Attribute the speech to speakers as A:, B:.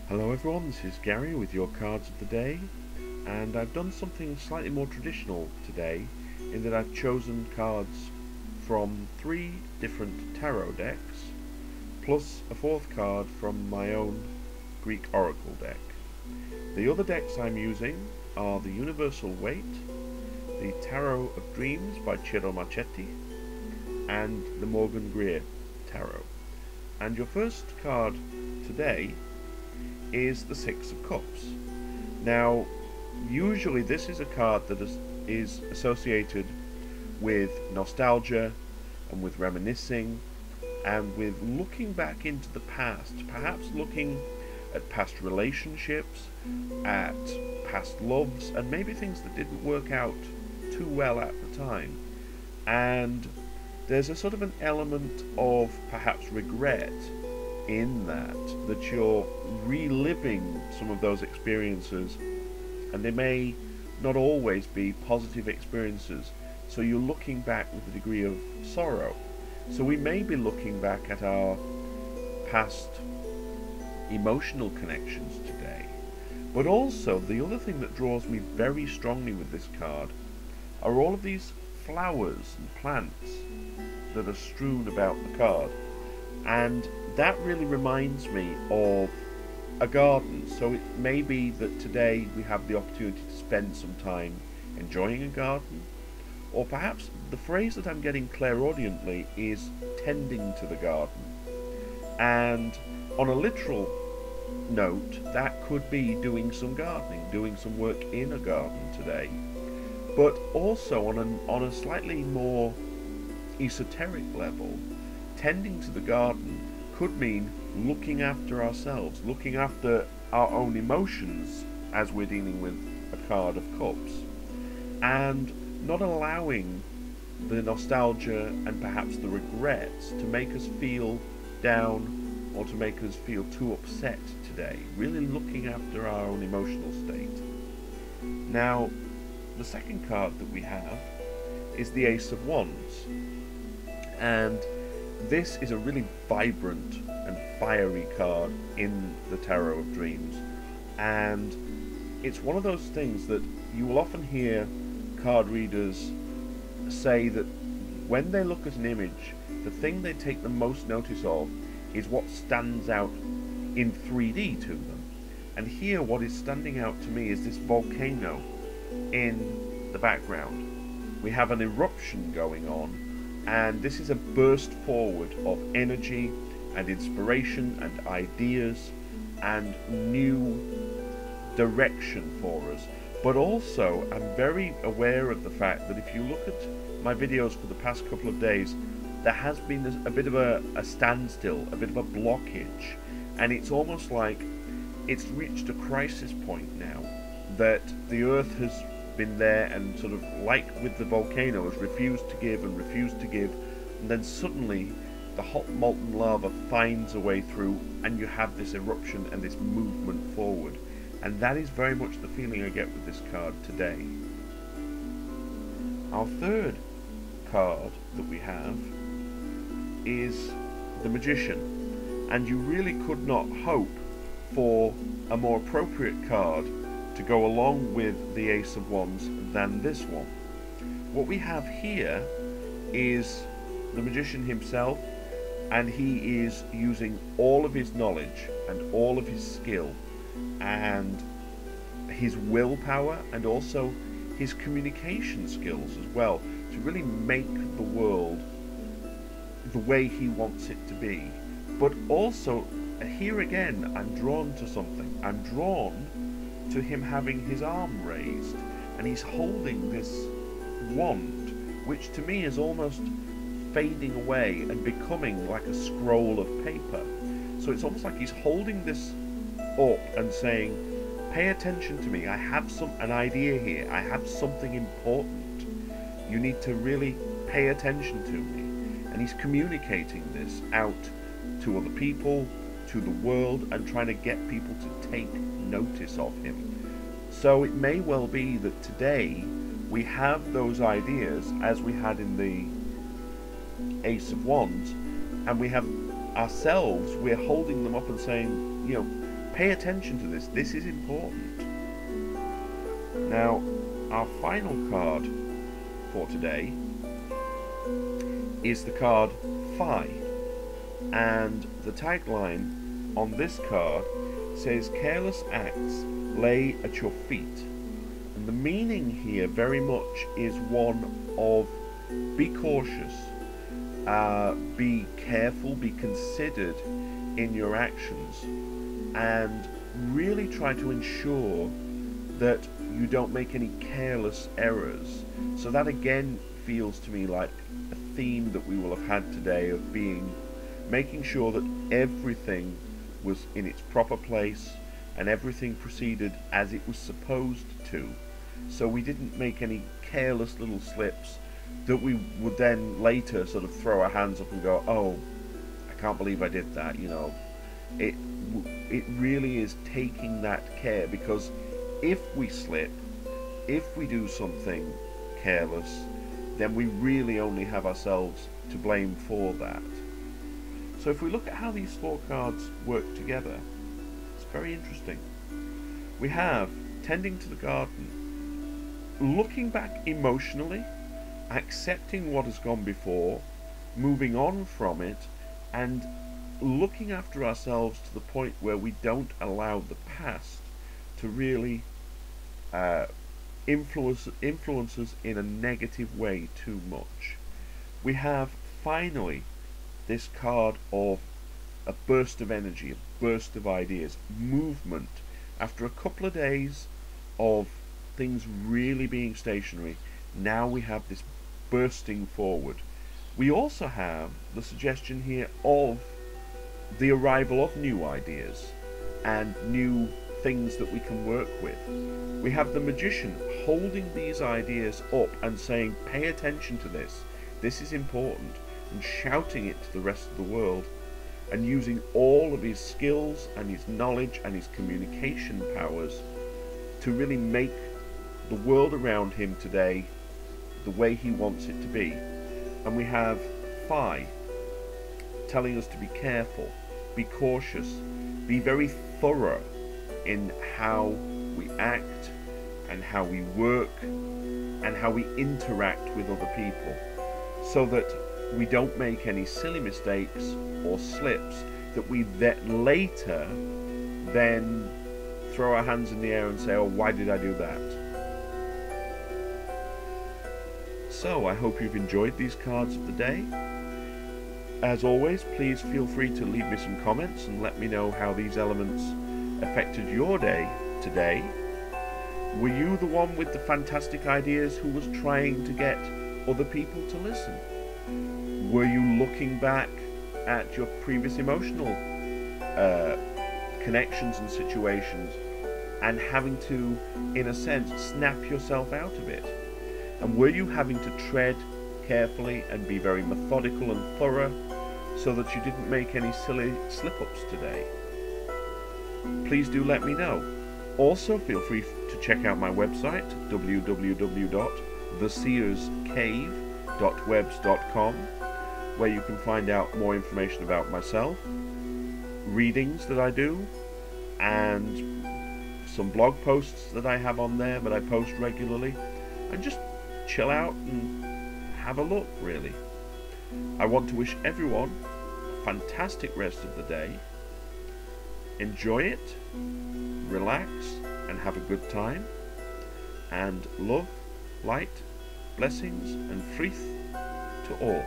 A: Hello everyone, this is Gary with your cards of the day, and I've done something slightly more traditional today in that I've chosen cards from 3 different tarot decks plus a 4th card from my own Greek Oracle deck. The other decks I'm using are the Universal Weight, the Tarot of Dreams by Ciro Marchetti, and the Morgan Greer Tarot. And your first card today is the Six of Cups. Now, usually this is a card that is associated with nostalgia and with reminiscing and with looking back into the past, perhaps looking at past relationships, at past loves, and maybe things that didn't work out too well at the time. And there's a sort of an element of perhaps regret in that you're reliving some of those experiences, and they may not always be positive experiences, so you're looking back with a degree of sorrow. So we may be looking back at our past emotional connections today. But also, the other thing that draws me very strongly with this card are all of these flowers and plants that are strewn about the card, and that really reminds me of a garden. So it may be that today we have the opportunity to spend some time enjoying a garden, or perhaps the phrase that I'm getting clairaudiently is tending to the garden. And on a literal note, that could be doing some gardening, doing some work in a garden today. But also on a slightly more esoteric level, tending to the garden could mean looking after ourselves, looking after our own emotions as we're dealing with a card of cups, and not allowing the nostalgia and perhaps the regrets to make us feel down or to make us feel too upset today. Really looking after our own emotional state. Now, the second card that we have is the Ace of Wands, and this is a really vibrant and fiery card in the Tarot of Dreams, and it's one of those things that you will often hear card readers say that when they look at an image, the thing they take the most notice of is what stands out in 3D to them. And here what is standing out to me is this volcano in the background. We have an eruption going on, and this is a burst forward of energy and inspiration and ideas and new direction for us. But also, I'm very aware of the fact that if you look at my videos for the past couple of days, there has been a bit of a standstill, a bit of a blockage, and it's almost like it's reached a crisis point now, that the Earth has been there and sort of, like with the volcano, has refused to give and refused to give, and then suddenly the hot molten lava finds a way through and you have this eruption and this movement forward. And that is very much the feeling I get with this card today. Our third card that we have is the Magician, and you really could not hope for a more appropriate card to go along with the Ace of Wands than this one. What we have here is the Magician himself, and he is using all of his knowledge and all of his skill and his willpower and also his communication skills as well to really make the world the way he wants it to be. But also, here again, I'm drawn to something. I'm drawn to him having his arm raised, and he's holding this wand, which to me is almost fading away and becoming like a scroll of paper. So it's almost like he's holding this up and saying, pay attention to me, I have an idea here, I have something important, you need to really pay attention to me. And he's communicating this out to other people, to the world, and trying to get people to take notice of him. So it may well be that today we have those ideas as we had in the Ace of Wands, and we have ourselves, we're holding them up and saying, you know, pay attention to this. This is important. Now, our final card for today is the card Phi, and the tagline on this card says, "Careless acts lay at your feet." And the meaning here very much is one of be cautious, be careful, be considered in your actions, and really try to ensure that you don't make any careless errors. So that again feels to me like a theme that we will have had today of making sure that everything was in its proper place and everything proceeded as it was supposed to. So we didn't make any careless little slips that we would then later sort of throw our hands up and go, oh, I can't believe I did that, you know. It really is taking that care, because if we slip, if we do something careless, then we really only have ourselves to blame for that. So if we look at how these four cards work together, it's very interesting. We have tending to the garden, looking back emotionally, accepting what has gone before, moving on from it, and looking after ourselves to the point where we don't allow the past to really influence us in a negative way too much. We have finally this card of a burst of energy, a burst of ideas, movement. After a couple of days of things really being stationary, now we have this bursting forward. We also have the suggestion here of the arrival of new ideas and new things that we can work with. We have the magician holding these ideas up and saying, pay attention to this, this is important, and shouting it to the rest of the world, and using all of his skills and his knowledge and his communication powers to really make the world around him today the way he wants it to be. And we have Phi telling us to be careful, be cautious, be very thorough in how we act and how we work and how we interact with other people, so that we don't make any silly mistakes or slips that we then later throw our hands in the air and say, oh, why did I do that? So I hope you've enjoyed these cards of the day. As always, please feel free to leave me some comments and let me know how these elements affected your day today. Were you the one with the fantastic ideas who was trying to get other people to listen? Were you looking back at your previous emotional connections and situations and having to, in a sense, snap yourself out of it? And were you having to tread carefully and be very methodical and thorough so that you didn't make any silly slip-ups today? Please do let me know. Also, feel free to check out my website, www.theseerscave.webs.com, where you can find out more information about myself, readings that I do, and some blog posts that I have on there that I post regularly, and just chill out and have a look, really. I want to wish everyone a fantastic rest of the day. Enjoy it, relax, and have a good time. And love, light, blessings, and frith to all.